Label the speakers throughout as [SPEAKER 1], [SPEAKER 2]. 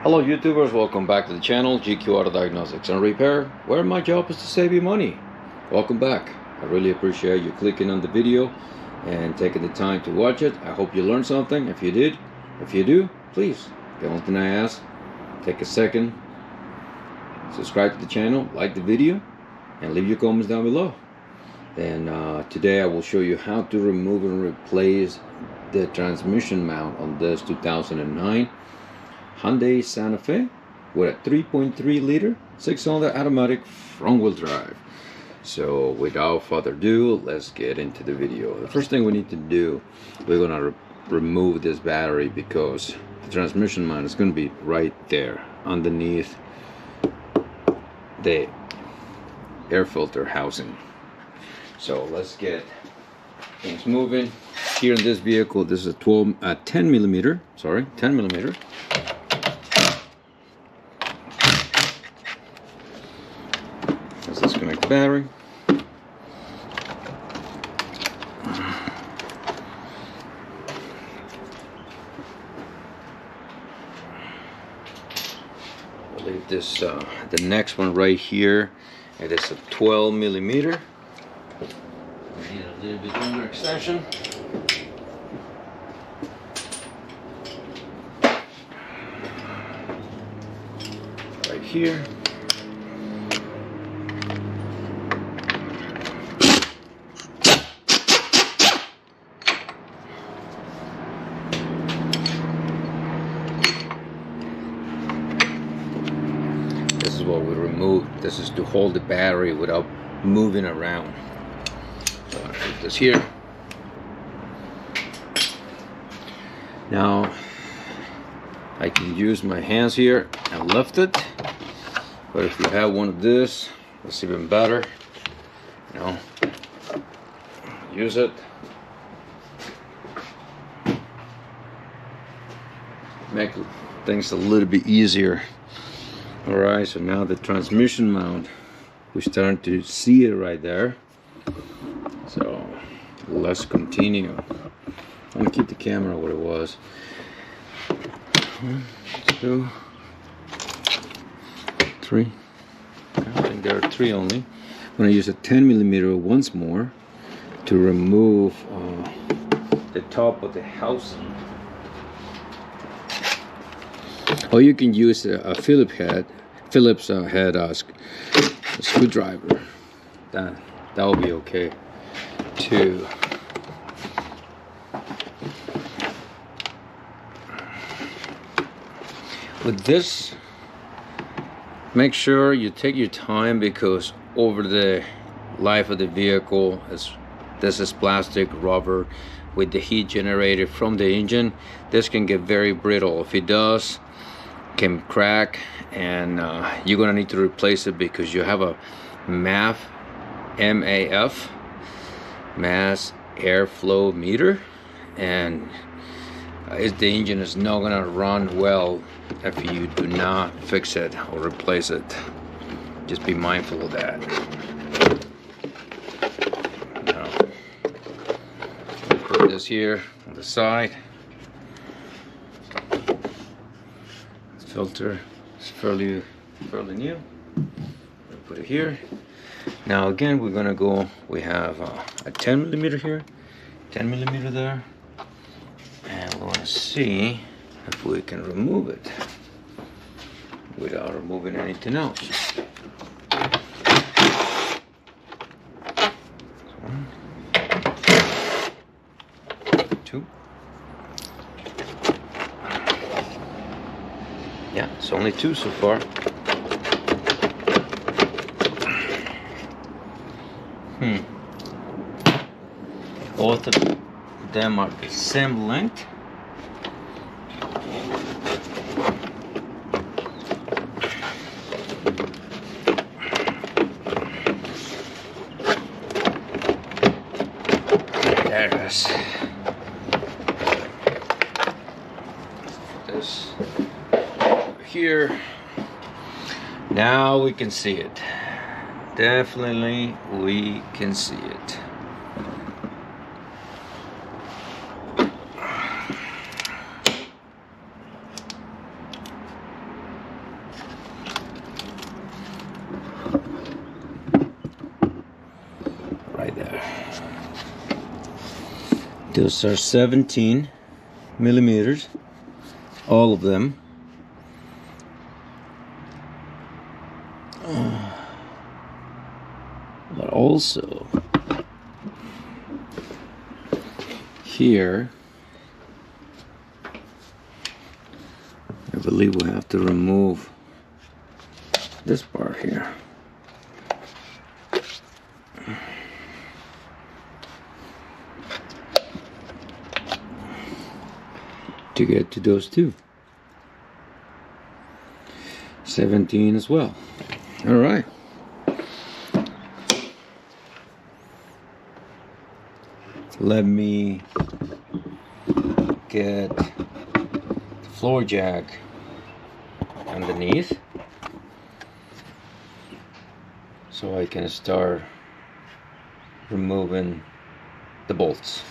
[SPEAKER 1] Hello YouTubers, welcome back to the channel GQ Auto Diagnostics and Repair, where my job is to save you money. Welcome back. I really appreciate you clicking on the video and taking the time to watch it. I hope you learned something. If you do, please, the only thing I ask, take a second, subscribe to the channel, like the video, and leave your comments down below. And today I will show you how to remove and replace the transmission mount on this 2009 Hyundai Santa Fe with a 3.3 liter 6-cylinder automatic front-wheel drive. So without further ado, let's get into the video. The first thing we need to do, we're gonna remove this battery because the transmission mount is gonna be right there underneath the air filter housing. So let's get things moving. Here in this vehicle, this is a 10 millimeter. Let's disconnect the battery. I'll leave this, the next one right here. It is a 12 millimeter. We need a little bit longer extension. Right here. This is what we remove. This is to hold the battery without moving around. So I'll put this here. Now I can use my hands here and lift it, but if you have one of this, it's even better. You know, use it. Make things a little bit easier. Alright, so now the transmission mount, we're starting to see it right there. So let's continue. I'm gonna keep the camera where it was. 1, 2, 3. I think there are 3 only. I'm gonna use a 10 millimeter once more to remove the top of the housing. Or you can use a Phillips head screwdriver. That will be okay too. With this, make sure you take your time, because over the life of the vehicle, this is plastic rubber with the heat generated from the engine. This can get very brittle. If it does, can crack, and you're gonna need to replace it because you have a MAF, mass airflow meter, and the engine is not gonna run well if you do not fix it or replace it. Just be mindful of that. Now, put this here on the side. Filter is fairly new. We'll put it here. Now again, we're gonna go. We have a 10 millimeter here, 10 millimeter there, and we want to see if we can remove it without removing anything else. 1, 2. Yeah, it's only 2 so far. Both of them are the same length. There it is. This here. Now we can see it. Definitely we can see it. Those are 17 millimeters, all of them. But also here, I believe we have to remove this part here. To get to those two. 17 as well. All right. Let me get the floor jack underneath so I can start removing the bolts.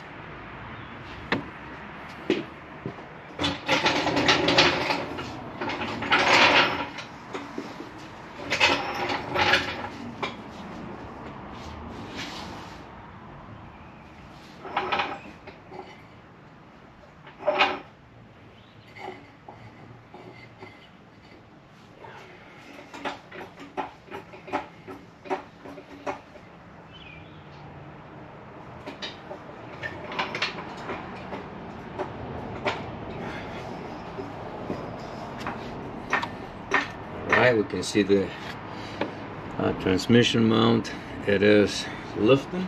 [SPEAKER 1] We can see the transmission mount. It is lifting.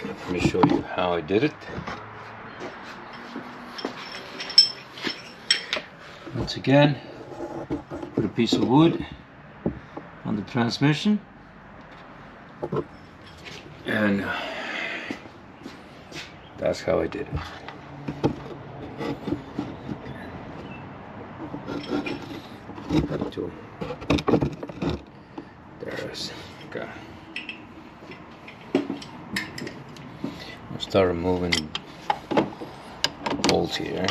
[SPEAKER 1] Let me show you how I did it. Once again, put a piece of wood on the transmission. And that's how I did it. There it is. Okay. I'll start removing the bolts here.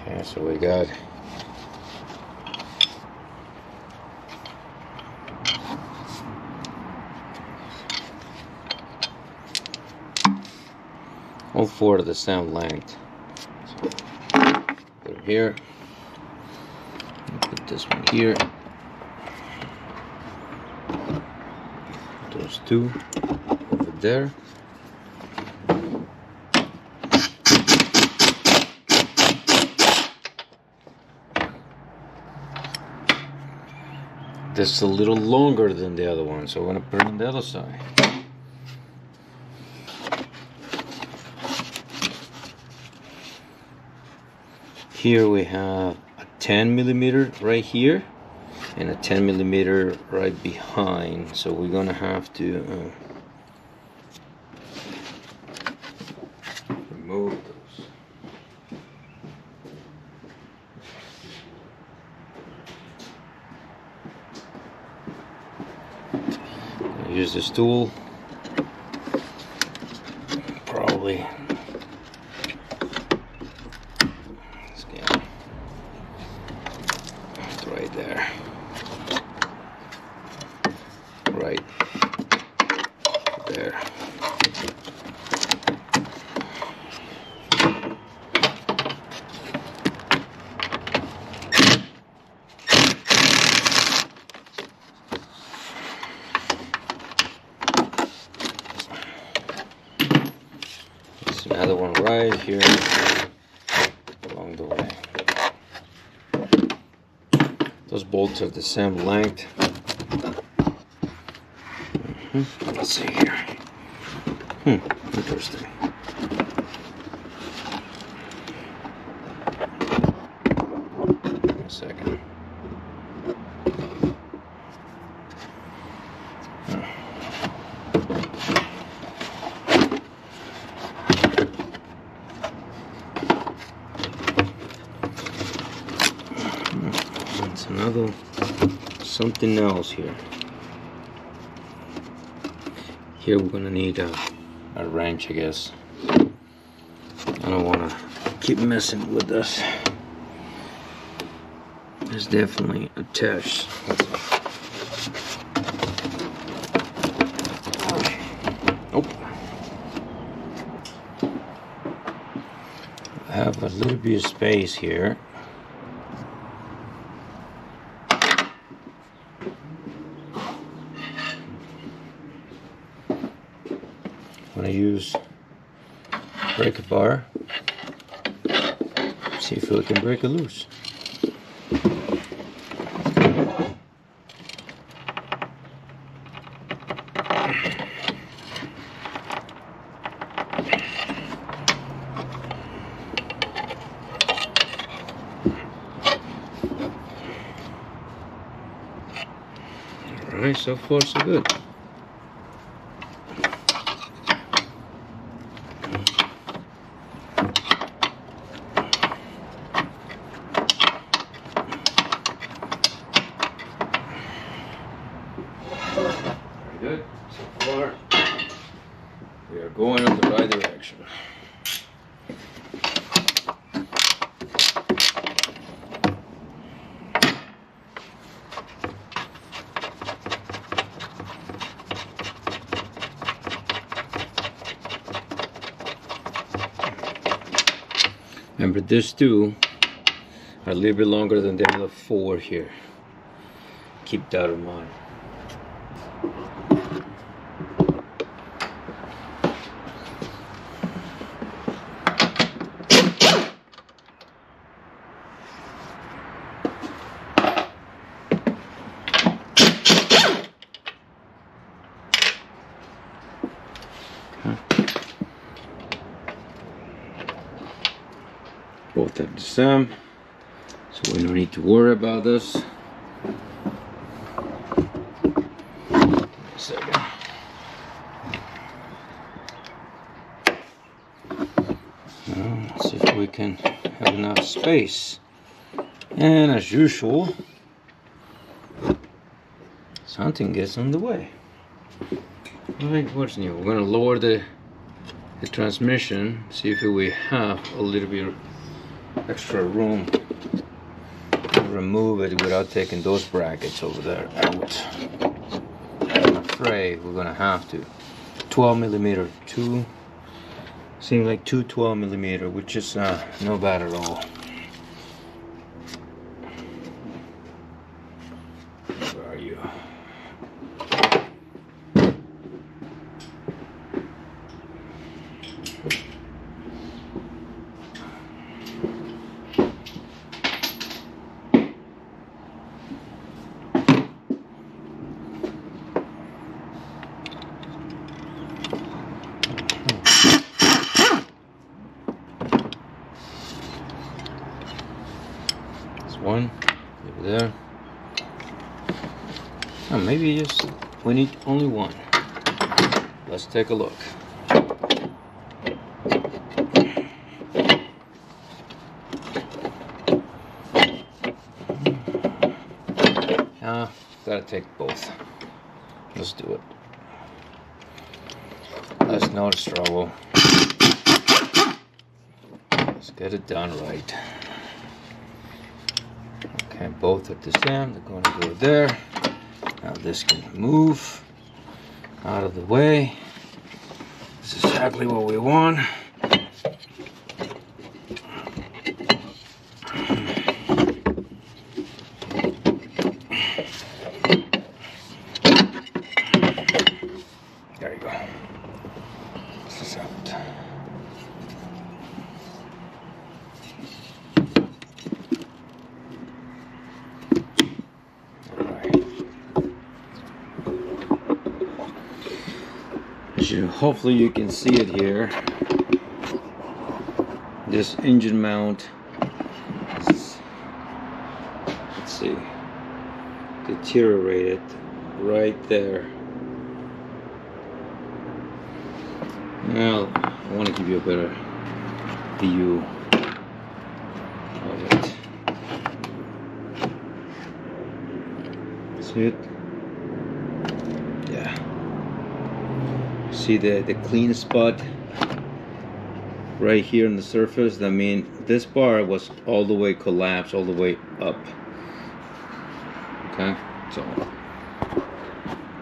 [SPEAKER 1] Okay, so we got all four of the same length. So put it here. Put this one here. Those two over there. This is a little longer than the other one, so I'm going to put it on the other side. Here we have a 10 millimeter right here and a 10 millimeter right behind, so we're going to have to remove those. Use this tool, probably. Let's get it right there, right there. Another one right here along the way. Those bolts are the same length. Let's see here. Interesting. A second. It's another something else here. Here we're gonna need a wrench, I guess. I don't wanna keep messing with this. It's definitely attached. Oh. I have a little bit of space here. I'm gonna use breaker bar. See if we can break it loose. Alright, so far so good. Very good. So far, we are going in the right direction. Remember, this two are a little bit longer than the other 4 here. Keep that in mind. Both have the same, so we don't need to worry about this. Second. Let's see if we can have enough space. And as usual, something gets in the way. Alright, what's new? We're gonna lower the transmission, see if we have a little bit of extra room to remove it without taking those brackets over there out. I'm afraid we're gonna have to. 12mm, seems like 2 12mm, which is no bad at all. Where are you? One over there. Oh, maybe just we need only one. Let's take a look. Gotta take both. Let's do it. That's not a trouble. Let's get it done right. Okay, both at the same. They're going to go there. Now this can move out of the way. This is exactly what we want. There you go. This is out. Hopefully you can see it here. This engine mount is, let's see, deteriorated right there. Now I want to give you a better view of it. See it? Yeah. See the clean spot right here on the surface? I mean, this bar was all the way collapsed, all the way up. Okay, so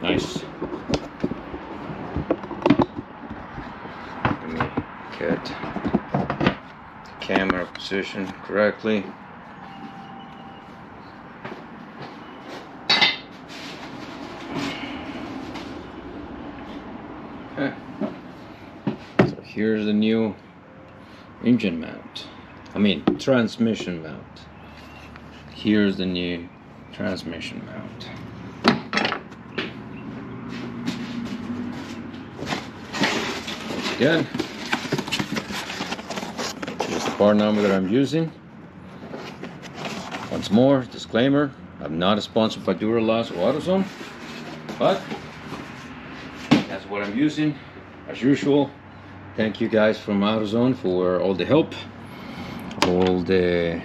[SPEAKER 1] nice. Let me get the camera positioned correctly. Okay, so here's the new engine mount. I mean, transmission mount. Here's the new transmission mount. Once again, here's the part number that I'm using. Once more, disclaimer, I'm not sponsored by Duralast or AutoZone, but that's what I'm using as usual. Thank you guys from AutoZone for all the help, all the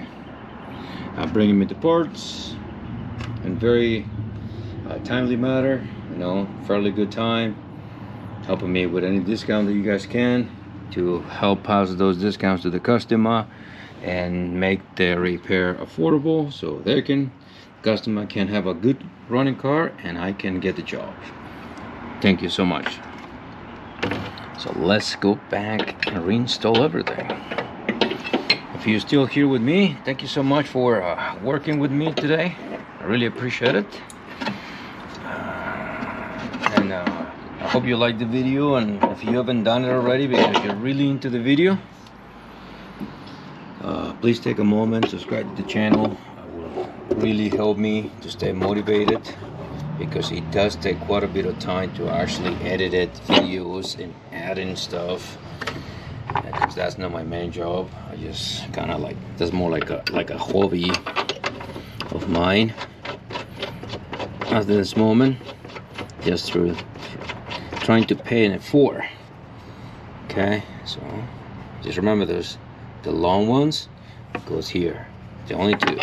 [SPEAKER 1] bringing me the parts in very timely manner, you know, fairly good time, helping me with any discount that you guys can to help pass those discounts to the customer and make the repair affordable, so customer can have a good running car and I can get the job. Thank you so much. So let's go back and reinstall everything. If you're still here with me, thank you so much for working with me today. I really appreciate it. And I hope you liked the video, and if you haven't done it already because you're really into the video, please take a moment, subscribe to the channel. It will really help me to stay motivated, because it does take quite a bit of time to actually edit videos and add in stuff, because that's not my main job. I just kind of like, that's more like a hobby of mine at this moment, just through trying to pay it for. Okay, so just remember, there's the long ones goes here, the only two.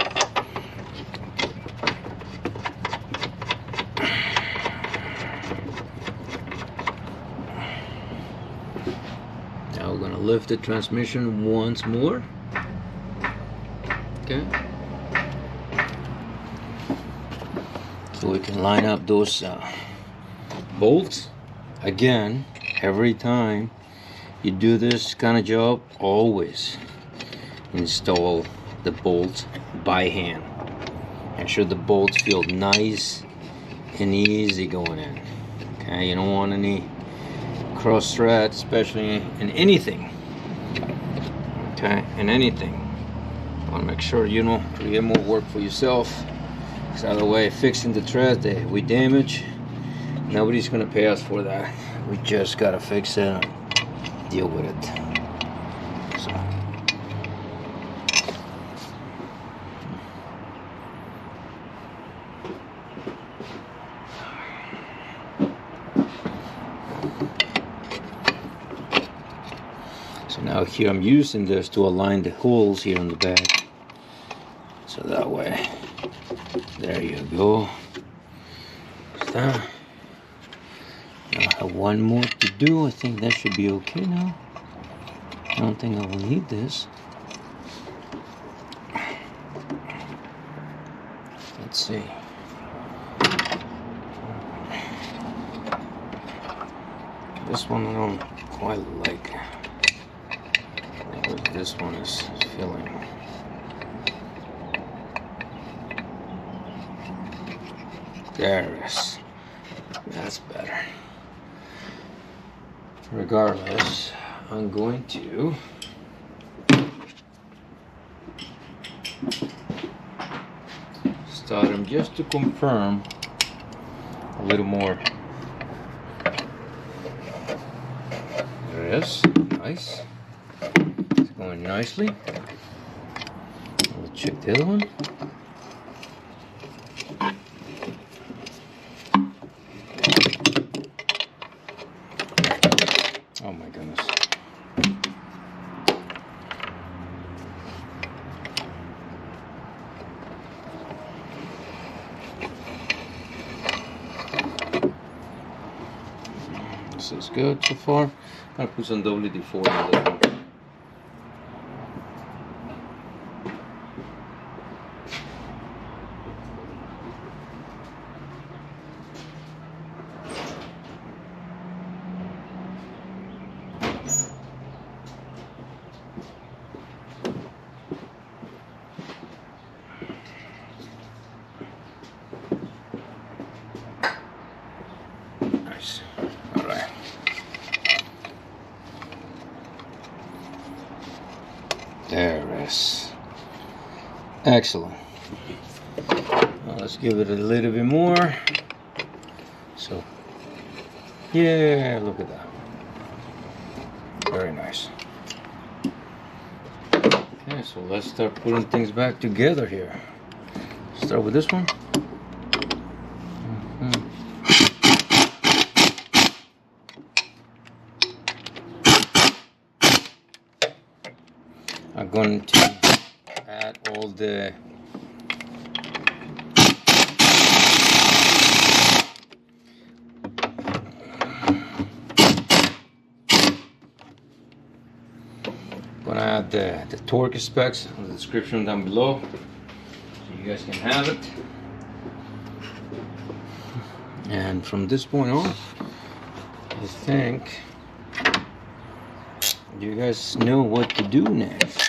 [SPEAKER 1] Now we're gonna lift the transmission once more. Okay, so we can line up those bolts. Again, every time you do this kind of job, always install the bolts by hand. Make sure the bolts feel nice and easy going in. Okay, you don't want any cross threads, especially in anything. Okay, in anything. You want to make sure you don't create more work for yourself. Because either way, fixing the threads that we damage, nobody's gonna pay us for that. We just gotta fix it and deal with it. So now here I'm using this to align the holes here on the back, so that way, there you go. Now I have one more to do. I think that should be okay now. I don't think I will need this. Let's see. This one I don't quite like. This one is filling. There it is. That's better. Regardless, I'm going to start them just to confirm a little more. There it is. Nice. It's going nicely. We'll check the other one. Oh my goodness. This is good so far. I'm gonna put some WD-40 in this one. Nice. All right. There it is. Excellent. Now let's give it a little bit more. So, yeah, look at that. Very nice. Okay, so let's start putting things back together here. Start with this one. I'm going to add all the the torque specs in the description down below, so you guys can have it. And from this point on, I think you guys know what to do next.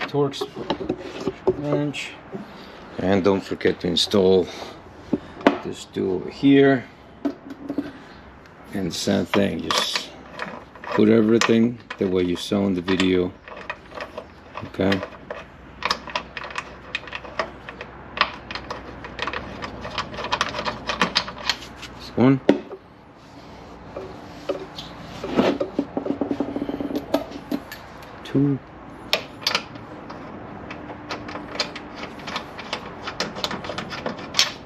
[SPEAKER 1] Torque wrench, and don't forget to install this tool over here. And the same thing, just put everything the way you saw in the video. Okay. This one. Two.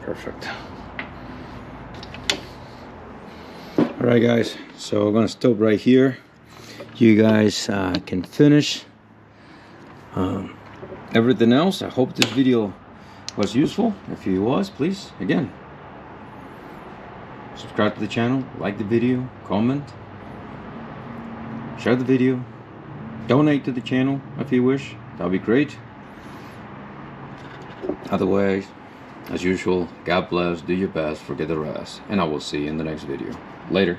[SPEAKER 1] Perfect. Alright guys, so we're gonna stop right here. You guys can finish everything else. I hope this video was useful. If it was, please, again, subscribe to the channel, like the video, comment, share the video, donate to the channel if you wish. That'll be great. Otherwise, as usual, God bless, do your best, forget the rest, and I will see you in the next video. Later.